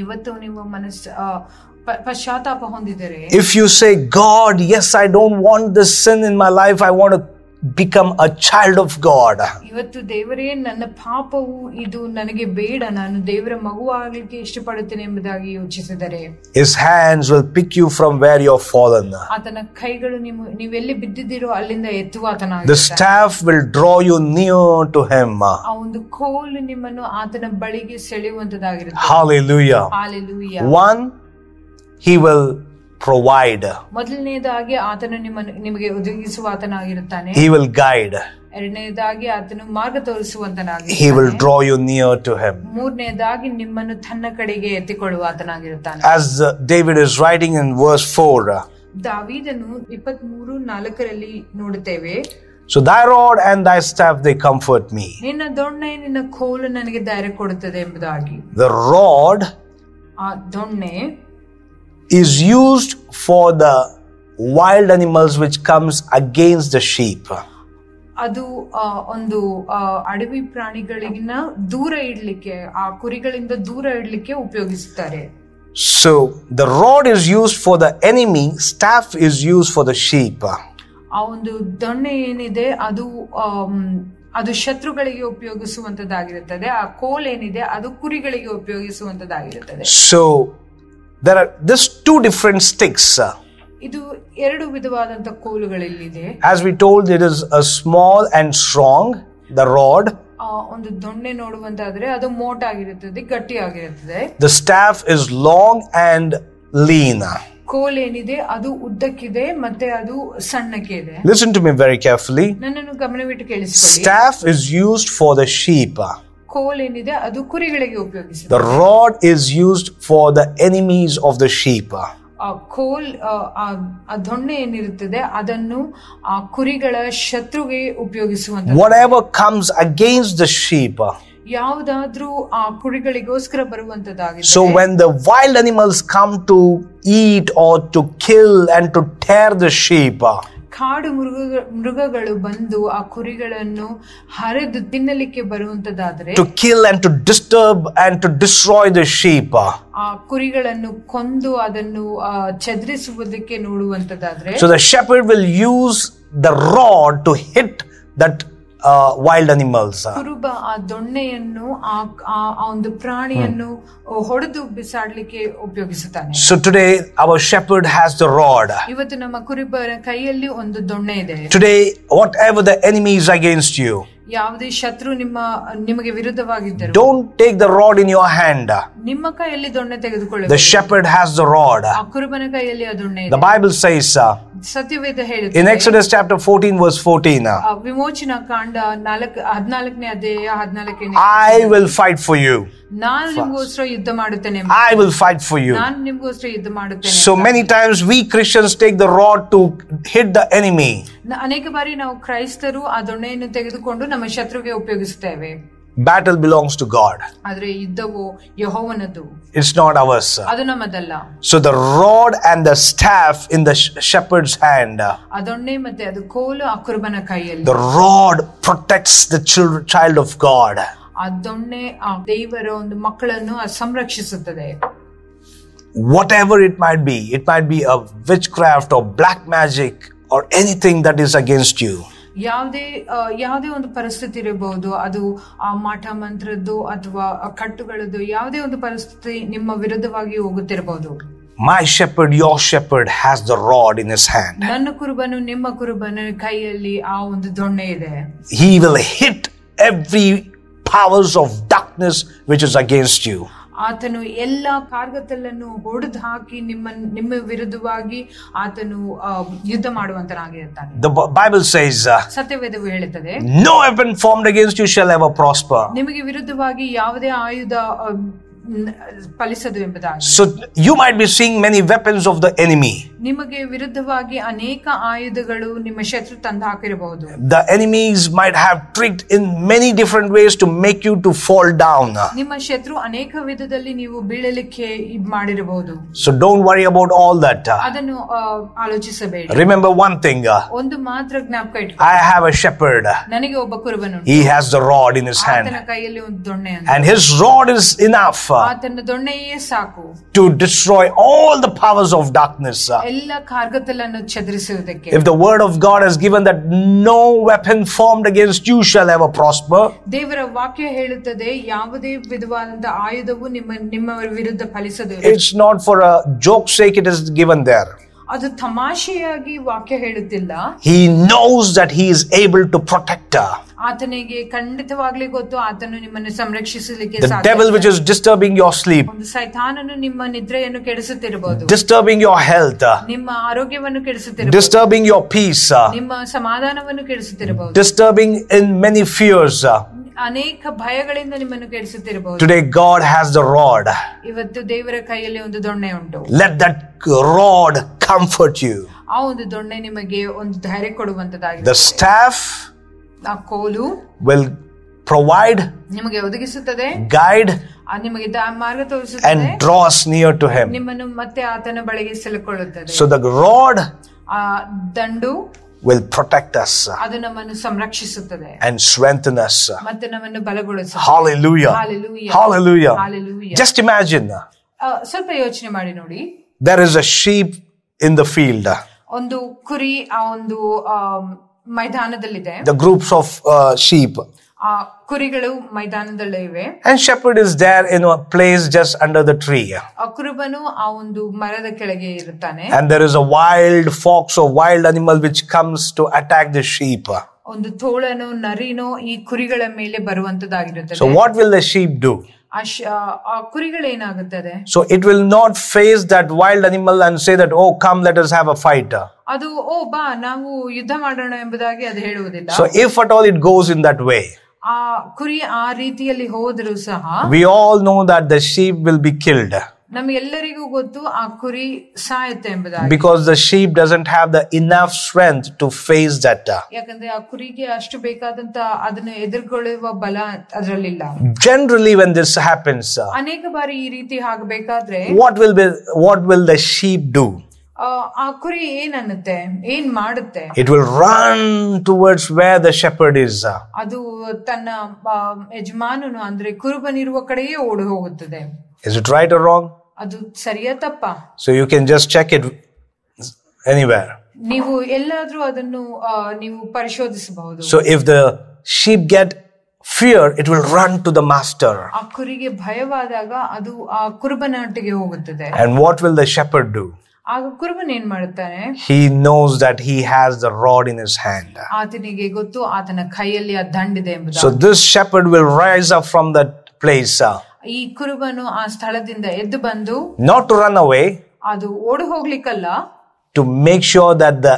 ಇವತ್ತು ನಿಮ್ಮ ಮನಸ್ಸು ಪಶ್ಚಾತ್ತಾಪ ಹೊಂದಿದರೆ, if you say, God, yes, I don't want this sin in my life, I want to become a child of God. ಇವತ್ತು ದೇವರೇ ನನ್ನ ಪಾಪವು ಇದು ನನಗೆ ಬೇಡ, ನಾನು ದೇವರ ಮಗುವಾಗಲಿಕ್ಕೆ ಇಷ್ಟಪಡುತ್ತೇನೆ ಎಂಬುದಾಗಿ ಯೋಚಿಸಿದರೆ, His hands will pick you from where you have fallen. ಆತನ ಕೈಗಳು ನೀವೆಲ್ಲಿ ಬಿದ್ದಿದ್ದೀರೋ ಅಲ್ಲಿಂದ ಎತ್ತುವ The ಆತನಾಗಿರುತ್ತಾನೆ. staff will draw you near to Him. ಆ ಒಂದು ಕೋಲು ನಿಮ್ಮನ್ನು ಆತನ ಬಳಿಗೆ ಸೆಳೆಯುವಂತದಾಗಿರುತ್ತೆ. Hallelujah. Hallelujah. One, He will provide. ಮೊದಲನೇದಾಗಿ ಆತನು ನಿಮಗೆ ಒದಗಿಸುವ ಆತನಾಗಿರುತ್ತಾನೆ. He will guide. ಎರಡನೇದಾಗಿ ಆತನು ಮಾರ್ಗ He will ತೋರಿಸುವಂತನಾಗಿರುತ್ತಾನೆ. draw you near to Him. ಮೂರನೇದಾಗಿ ನಿಮ್ಮನ್ನು ತನ್ನ ಕಡೆಗೆ ಎತ್ತಿಕೊಳ್ಳುವ ಆತನಾಗಿರುತ್ತಾನೆ. As David is writing in verse 4, ದಾವೀದನು 23:4 ನೋಡುತ್ತೇವೆ. so thy rod and thy staff they comfort me. ನಿನ್ನ ದೊಣ್ಣೆ ನಿನ್ನ ಕೋಲು ನನಗೆ ಧೈರ್ಯ ಕೊಡುತ್ತದೆ ಎಂಬುದಾಗಿ. The rod ಆ ದೊಣ್ಣೆ is used for the wild animals which comes against the sheep. ಅದು ಒಂದು ಅಡವಿ ಪ್ರಾಣಿಗಳಿಗಿನ ದೂರ ಇಡ್ಲಿಕ್ಕೆ, ಆ ಕುರಿಗಳಿಂದ ದೂರ ಇಡ್ಲಿಕ್ಕೆ ಉಪಯೋಗಿಸುತ್ತಾರೆ. So the rod is used for the enemy, staff is used for the sheep. ಆ ಒಂದು ದೊಣ್ಣೆ ಏನಿದೆ ಅದು ಶತ್ರುಗಳಿಗೆ ಉಪಯೋಗಿಸುವಂತದ್ದಾಗಿರುತ್ತದೆ. ಆ ಕೋಲ್ ಏನಿದೆ ಅದು ಕುರಿಗಳಿಗೆ ಉಪಯೋಗಿಸುವಂತದ್ದಾಗಿರುತ್ತದೆ. So there are these two different sticks. ಇದು ಎರಡು ವಿಧವಾದಂತ ಕೋಲುಗಳಿಲ್ಲಿದೆ. As we told, it is a small and strong, the rod. ಒಂದು ದೊಣ್ಣೆ ನೋಡುವಂತಾದ್ರೆ ಅದು ಮೋಟಾಗಿರುತ್ತದೆ, ಗಟ್ಟಿಯಾಗಿರುತ್ತದೆ. The staff is long and lean. ಕೋಲ್ ಏನಿದೆ ಅದು ಉದ್ದಕ್ಕಿದೆ ಮತ್ತೆ ಅದು ಸಣ್ಣಕ್ಕೆ ಇದೆ. Listen to me very carefully. ನನ್ನನ್ನು ಗಮನವಿಟ್ಟು ಕೇಳಿಸಿಕೊಳ್ಳಿ. Staff is used for the sheep. ಕೋಲ್ ಏನಿದೆ ಅದು ಕುರಿಗಳಿಗೆ ಉಪಯೋಗಿಸುತ್ತದೆ. The rod is used for the enemies of the sheep. ಕೋಲ್ ಆ ದೊಣ್ಣೆ ಏನಿರುತ್ತದೆ ಅದನ್ನು ಆ ಕುರಿಗಳ ಶತ್ರುಗೆ ಉಪಯೋಗಿಸುವಂತ. Whatever comes against the sheep. ಯಾವುದಾದ್ರೂ ಆ ಕುರಿಗಳಿಗೋಸ್ಕರ ಬರುವಂತದ್ದಾಗಿದೆ. So when the wild animals come to eat or to kill and to tear the sheep, ಕಾಡು ಮೃಗಗಳು ಬಂದು ಆ ಕುರಿಗಳನ್ನು ಹರಿದು ತಿನ್ನಲಿಕ್ಕೆ ಬರುವಂತದಾದ್ರೆ, to kill and to disturb and to destroy the sheep, ಆ ಕುರಿಗಳನ್ನು ಕೊಂದು ಅದನ್ನು ಚದುರಿಸುವುದಕ್ಕೆ ನೋಡುವಂತದಾದ್ರೆ, so the shepherd will use the rod to hit that wild animals. ಕುರುಬ ಆ ದೊಣ್ಣೆಯನ್ನು ಆ ಒಂದು ಪ್ರಾಣಿಯನ್ನು ಹೊಡೆದು ಬಿಸಾಡ್ಲಿಕ್ಕೆ ಉಪಯೋಗಿಸುತ್ತಾನೆ. So today our shepherd has the rod. ಇವತ್ತು ನಮ್ಮ ಕುರುಬರ ಕೈಯಲ್ಲಿ ಒಂದು ದೊಣ್ಣೆ ಇದೆ. Today whatever the enemy is against you, ಯಾವುದೇ ಶತ್ರು ನಿಮಗೆ ವಿರುದ್ಧವಾಗಿದ್ದರು, don't take the rod in your hand. ನಿಮ್ಮ ಕೈಯಲ್ಲಿ ದೊಣ್ಣೆ ತೆಗೆದುಕೊಳ್ಳಿ. The shepherd has the rod. ಆ ಕುರುಬನ ಕೈಯಲ್ಲಿ ಆ ದೊಣ್ಣೆ ಇದೆ. The Bible says ಸತ್ಯವೇದ ಹೇಳುತ್ತದೆ in Exodus chapter 14 verse 14, ವಿಮೋಚನಾ ಕಾಂಡ 14ನೇ ಅಧ್ಯಾಯ 14ನೇ, I will fight for you. ನಾನು ನಿಮಗೋಸ್ಕರ ಯುದ್ಧ ಮಾಡುತ್ತೇನೆ. I will fight for you. ನಾನು ನಿಮಗೋಸ್ಕರ ಯುದ್ಧ ಮಾಡುತ್ತೇನೆ. So many times we Christians take the rod to hit the enemy. ಅನೇಕ ಬಾರಿ ನಾವು ಕ್ರೈಸ್ತರು ಆ ದೊಣ್ಣೆಯನ್ನು ತೆಗೆದುಕೊಂಡು ನಮ್ಮ ಶತ್ರುಗೆ ಉಪಯೋಗಿಸುತ್ತೇವೆ. Battle belongs to God. ಆದ್ರೆ ಯುದ್ಧವು ಯೆಹೋವನದು, It's not ours. ಅದು ನಮ್ಮದಲ್ಲ. So the rod and the staff in the shepherd's hand. ಆ ದೊಣ್ಣೆ ಮತ್ತೆ ಅದು ಕೋಲು ಆ ಕುರುಬನ ಕೈಯಲ್ಲಿ. The rod protects the child of God. ಆ ದೊಣ್ಣೆ ಆ ದೇವರ ಒಂದು ಮಕ್ಕಳನ್ನು ಸಂರಕ್ಷಿಸುತ್ತದೆ. Whatever it might be a witchcraft or black magic or anything that is against you. ಯಾವುದೇ ಒಂದು ಪರಿಸ್ಥಿತಿ ಇರಬಹುದು, ಅದು ಆ ಮಾಟ ಮಂತ್ರದ್ದು ಅಥವಾ ಕಟ್ಟುಗಳದ್ದು ಯಾವುದೇ ಒಂದು ಪರಿಸ್ಥಿತಿ ನಿಮ್ಮ ವಿರುದ್ಧವಾಗಿ ಹೋಗುತ್ತಿರಬಹುದು. My shepherd, your shepherd has the rod in his hand. ನನ್ನ ಕುರುಬನು ನಿಮ್ಮ ಕುರುಬನ ಕೈಯಲ್ಲಿ ಆ ಒಂದು ದೊಣ್ಣೆ ಇದೆ. He will hit every powers of darkness which is against you. ಆತನು ಎಲ್ಲಾ ಕಾರ್ಗತ್ತಲನ್ನು ಹೊಡೆದು ಹಾಕಿ ನಿಮ್ಮ ವಿರುದ್ಧವಾಗಿ ಆತನು ಯುದ್ಧ ಮಾಡುವಂತನಾಗಿರುತ್ತಾನೆ. The Bible says, ಸತ್ಯವೇದವು ಹೇಳುತ್ತದೆ, no weapon formed against you shall ever prosper. ನಿಮಗೆ ವಿರುದ್ಧವಾಗಿ ಯಾವುದೇ ಆಯುಧ ಫಲಿಸದು ಎಂಬುದಾಗಿ. So you might be seeing many weapons of the enemy. ನಿಮಗೆ ವಿರುದ್ಧವಾಗಿ ಅನೇಕ ಆಯುಧಗಳು ನಿಮ್ಮ ಶತ್ರು ತಂದು ಹಾಕಿರಬಹುದು. The enemies might have tricked in many different ways to make you to fall down. ನಿಮ್ಮ ಶತ್ರು ಅನೇಕ ವಿಧದಲ್ಲಿ ನೀವು ಬೀಳಲಿಕ್ಕೆ ಮಾಡಿರಬಹುದು. So don't worry about all that. ಅದನ್ನು ಆಲೋಚಿಸಬೇಡಿ. Remember one thing. ಒಂದು ಮಾತ್ರ ಜ್ಞಾಪಕ ಇಟ್ಕೊಳ್ಳಿ. I have a shepherd. ನನಗೆ ಒಬ್ಬ ಕುರುಬನು. He has the rod in his hand. ಆತನ ಕೈಯಲ್ಲಿ ಒಂದು ದೊಣ್ಣೆ ಇದೆ. And his rod is enough. ಆತನ ದೊಣ್ಣೆಯೇ ಸಾಕು to destroy all the powers of darkness. ಎಲ್ಲ ಕಾರ್ಗತ್ತಲನ್ನು ಚದುರಿಸುವುದಕ್ಕೆ. If the word of God has given that no weapon formed against you shall ever prosper. ದೇವರ ವಾಕ್ಯ ಹೇಳುತ್ತದೆ ಯಾವುದೇ ವಿಧವಾದ ಆಯುಧವು ನಿಮ್ಮ ವಿರುದ್ಧ ಫಲಿಸದು. It's not for a joke's sake it is given there. ಅದು ತಮಾಷೆಯಾಗಿ ವಾಕ್ಯ ಹೇಳುತ್ತಿಲ್ಲ. He knows that he is able to protect her. ಆತನಿಗೆ ಖಂಡಿತವಾಗ್ಲಿ ಗೊತ್ತು ಆತನು ನಿಮ್ಮನ್ನು ಸಂರಕ್ಷಿಸಲಿಕ್ಕೆ ಸಾಧ್ಯ. The devil which is disturbing your sleep, ಒಂದು ಸೈತಾನನು ನಿಮ್ಮ ನಿದ್ರೆಯನ್ನು ಕೆಡಿಸುತ್ತಿರಬಹುದು, disturbing your health, ನಿಮ್ಮ ಆರೋಗ್ಯವನ್ನು ಕೆಡಿಸುತ್ತಿರಬಹುದು, disturbing your peace, ನಿಮ್ಮ ಸಮಾಧಾನವನ್ನು ಕೆಡಿಸುತ್ತಿರಬಹುದು, disturbing in many fears. ಅನೇಕ ಭಯಗಳಿಂದ ನಿಮ್ಮನ್ನು ಕೆಡಿಸುತ್ತಿರಬಹುದು. Today God has the rod. ಇವತ್ತು ದೇವರ ಕೈಯಲ್ಲಿ ಒಂದು ದೊಣ್ಣೆ ಉಂಟು. Let that rod comfort you. ಆ ಒಂದು ದೊಣ್ಣೆ ನಿಮಗೆ ಒಂದು ಧೈರ್ಯ ಕೊಡುವಂತದಾಗಿದೆ. The staff ಆ ಕೋಲು will provide, ನಿಮಗೆ ಒದಗಿಸುತ್ತದೆ, guide, ನಿಮಗೆ ಮಾರ್ಗ ತೋರಿಸುತ್ತದೆ, and draw us near to him. ನಿಮ್ಮನ್ನು ಮತ್ತೆ ಆತನ ಬಳಿಗೆ ಸೆಳೆಕೊಳ್ಳುತ್ತದೆ. So the rod ಆ ದಂಡು will protect us ಅದು ನಮ್ಮನ್ನು ಸಂರಕ್ಷಿಸುತ್ತದೆ and strengthen us. ಮತ್ತೆ ನಮ್ಮನ್ನು ಬಲಗೊಳಿಸುತ್ತದೆ. Hallelujah. Hallelujah. Hallelujah. Hallelujah. Just imagine. ಸ್ವಲ್ಪ ಯೋಚನೆ ಮಾಡಿ ನೋಡಿ. There is a sheep in the field. ಒಂದು ಕುರಿ ಆ ಒಂದು ಮೈದಾನದಲ್ಲಿದೆ. The groups of sheep. ಆ ಕುರಿಗಳು ಮೈದಾನದಲ್ಲೇ ಇವೆ. And shepherd is there in a place just under the tree. ಆ ಕುರುಬನು ಆ ಒಂದು ಮರದ ಕೆಳಗೆ ಇರುತ್ತಾನೆ. And there is a wild fox or wild animal which comes to attack the sheep. ಒಂದು ತೋಳನೋ ನರಿನೋ ಈ ಕುರಿಗಳ ಮೇಲೆ ಬರುವಂತದಾಗಿರುತ್ತದೆ. So what will the sheep do? ಆ ಕುರಿಗಳೇನಾಗುತ್ತದೆ? So it will not face that wild animal and say that, oh come let us have a fight. ಅದು ಓ ಬಾ ನಾವು ಯುದ್ಧ ಮಾಡೋಣ ಎಂಬುದಾಗಿ ಅದು ಹೇಳುವುದಿಲ್ಲ. So if at all it goes in that way, ಆ ಕುರಿ ಆ ರೀತಿಯಲ್ಲಿ ಹೋದರೂ ಸಹ we all know that the sheep will be killed. ನಮಗೆಲ್ಲರಿಗೂ ಗೊತ್ತು ಆ ಕುರಿ ಸಾಯುತ್ತೆ ಎಂಬುದಾಗಿ. Because the sheep doesn't have the enough strength to face that. ಯಾಕಂದ್ರೆ ಆ ಕುರಿಗೆ ಅಷ್ಟು ಬೇಕಾದಂತ ಅದನ್ನು ಎದುರುಗೊಳ್ಳುವ ಬಲ ಅದರಲ್ಲಿಲ್ಲ. Generally when this happens, ಅನೇಕ ಬಾರಿ ಈ ರೀತಿ ಆಗಬೇಕಾದ್ರೆ what will the sheep do? ಆ ಕುರಿ ಏನನ್ನುತ್ತೆ, ಏನ್ ಮಾಡುತ್ತೆ? It will run towards where the shepherd is. ಅದು ತನ್ನ ಯಜಮಾನನು ಅಂದ್ರೆ ಕುರುಬನಿರುವ ಕಡೆಯೇ ಓಡಿ ಹೋಗುತ್ತದೆ. Is it right or wrong? ಅದು ಸರಿಯಾ ತಪ್ಪಾ? So you can just check it anywhere. ನೀವು ಎಲ್ಲಾದ್ರೂ ಅದನ್ನು ನೀವು ಪರಿಶೋಧಿಸಬಹುದು. So if the sheep get fear, it will run to the master. ಆ ಕುರಿಗೆ ಭಯವಾದಾಗ ಅದು ಆ ಕುರುಬನೊಟ್ಟಿಗೆ ಹೋಗುತ್ತದೆ. And what will the shepherd do? ಆಗ ಕುರುಬನ್ ಏನ್ ಮಾಡುತ್ತಾನೆ? He knows that he has the rod in his hand. ಆತನಿಗೆ ಗೊತ್ತು ಆತನ ಕೈಯಲ್ಲಿ ಆ ದಂಡಿದೆ ಎಂಬುದು. So this shepherd will rise up from that place. ಈ ಕುರುಬನು ಆ ಸ್ಥಳದಿಂದ ಎದ್ದು ಬಂದು, not to run away, ಅದು ಓಡಿ ಹೋಗ್ಲಿಕ್ಕಲ್ಲ, to make sure that the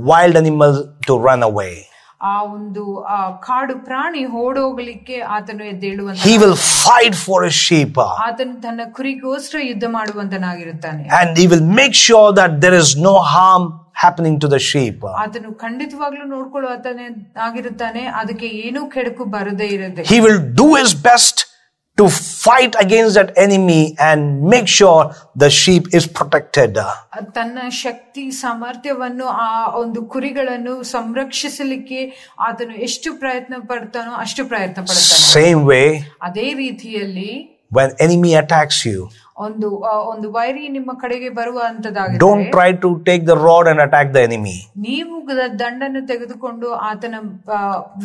wild animal to run away. ಆ ಒಂದು ಕಾಡು ಪ್ರಾಣಿ ಓಡೋಗ್ಲಿಕ್ಕೆ ಆತನು ಎದ್ದೇಳುವಂತ. He will fight for his sheep. ಆತನು ತನ್ನ ಕುರಿಗೋಸ್ಕರ ಯುದ್ಧ ಮಾಡುವಂತನಾಗಿರುತ್ತಾನೆ. And he will make sure that there is no harm happening to the sheep. ಆತನು ಖಂಡಿತವಾಗ್ಲೂ ನೋಡ್ಕೊಳ್ಳುತ್ತಾನೆ ಆಗಿರುತ್ತಾನೆ, ಅದಕ್ಕೆ ಏನೂ ಕೆಡುಕು ಬರದೇ ಇರದೆ. He will do his best to fight against that enemy and make sure the sheep is protected. ತನ್ನ ಶಕ್ತಿ ಸಾಮರ್ಥ್ಯವನ್ನು ಆ ಒಂದು ಕುರಿಗಳನ್ನು ಸಂರಕ್ಷಿಸಲಿಕ್ಕೆ ಆತನು ಎಷ್ಟು ಪ್ರಯತ್ನ ಪಡ್ತಾನೋ ಅಷ್ಟು ಪ್ರಯತ್ನ ಪಡ್ತಾನೆ. Same way, ಅದೇ ರೀತಿಯಲ್ಲಿ when enemy attacks you, ಒಂದು ವೈರಿ ನಿಮ್ಮ ಕಡೆಗೆ ಬರುವಂತದಾಗಿದೆ, don't try to take the rod and attack the enemy. ನೀವು ದಂಡನ್ನು ತೆಗೆದುಕೊಂಡು ಆತನ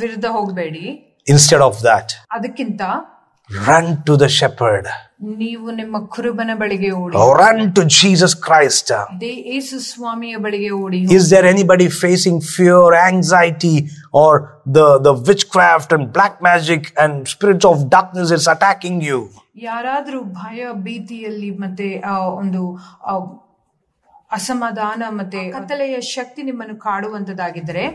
ವಿರುದ್ಧ ಹೋಗಬೇಡಿ. Instead of that, ಅದಕ್ಕಿಂತ run to the shepherd. ನೀವು ನಿಮ್ಮ ಕುರುಬನ ಬಳಿಗೆ ಓಡಿ. Run to Jesus Christ. ಯೇಸು ಸ್ವಾಮಿಯ ಬಳಿಗೆ ಓಡಿ. Is there anybody facing fear, anxiety, or the witchcraft and black magic and spirits of darkness is attacking you? ಯಾರಾದ್ರೂ ಭಯ ಭೀತಿಯಲ್ಲಿ ಮತ್ತೆ ಒಂದು ಅಸಮಾಧಾನ ಮತ್ತೆ ಕತ್ತಲೆಯ ಶಕ್ತಿ ನಿಮ್ಮನ್ನು ಕಾಡುವಂತದಾಗಿದ್ದರೆ,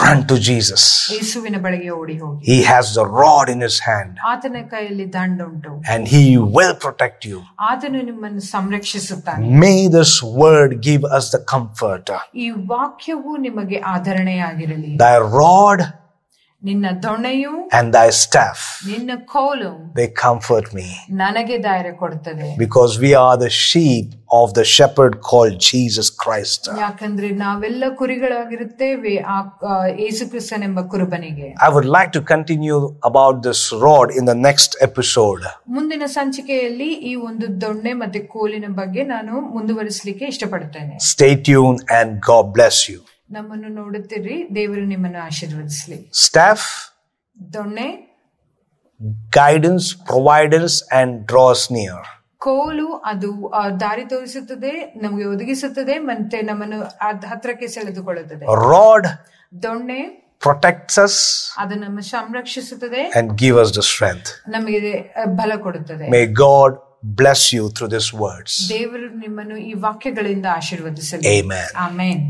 run to Jesus. ಯೇಸುವಿನ ಬಳಿಗೆ ಓಡಿ ಹೋಗಿ. He has the rod in his hand. ಆತನ ಕೈಯಲ್ಲಿ ದಂಡುಂಟು. And he will protect you. ಆತನು ನಿಮ್ಮನ್ನು ಸಂರಕ್ಷಿಸುತ್ತಾನೆ. May this word give us the comfort. ಈ ವಾಕ್ಯವು ನಿಮಗೆ ಆಧರಣೆಯಾಗಿರಲಿ. Thy rod ನಿನ್ನ ದೊಣ್ಣೆಯು and thy staff, ನಿನ್ನ ಕೋಲು they comfort me. ನನಗೆ ಧೈರ್ಯ ಕೊಡುತ್ತದೆ. Because we are the sheep of the shepherd called Jesus Christ. ಯಾಕಂದ್ರೆ ನಾವೆಲ್ಲ ಕುರಿಗಳಾಗಿರುತ್ತೇವೆ ಆ ಯೇಸು ಕ್ರಿಸ್ತನೆಂಬ ಕುರುಬನಿಗೆ. I would like to continue about this rod in the next episode. ಮುಂದಿನ ಸಂಚಿಕೆಯಲ್ಲಿ ಈ ಒಂದು ದೊಣ್ಣೆ ಮತ್ತೆ ಕೋಲಿನ ಬಗ್ಗೆ ನಾನು ಮುಂದುವರಿಸಲಿಕ್ಕೆ ಇಷ್ಟಪಡುತ್ತೇನೆ. Stay tuned and God bless you. ನಮ್ಮನ್ನು ನೋಡುತ್ತೀರಿ, ದೇವರು ನಿಮ್ಮನ್ನು ಆಶೀರ್ವದಿಸಲಿ. Staff, ದೊಣ್ಣೆ, guidance, providence and draws near. ಕೋಲು ಅದು ದಾರಿ ತೋರಿಸುತ್ತದೆ, ನಮಗೆ ಒದಗಿಸುತ್ತದೆ ಮತ್ತೆ ನಮ್ಮನ್ನು ಹತ್ರಕ್ಕೆ ಸೆಳೆದುಕೊಳ್ಳುತ್ತದೆ. Rod, ದೊಣ್ಣೆ protects us, ಅದು ನಮ್ಮ ಸಂರಕ್ಷಿಸುತ್ತದೆ and give us the strength. ನಮಗೆ ಬಲ ಕೊಡುತ್ತದೆ. May God bless you through these words. ದೇವರು ನಿಮ್ಮನ್ನು ಈ ವಾಕ್ಯಗಳಿಂದ ಆಶೀರ್ವದಿಸಲಿ. Amen. ಆಮೆನ್.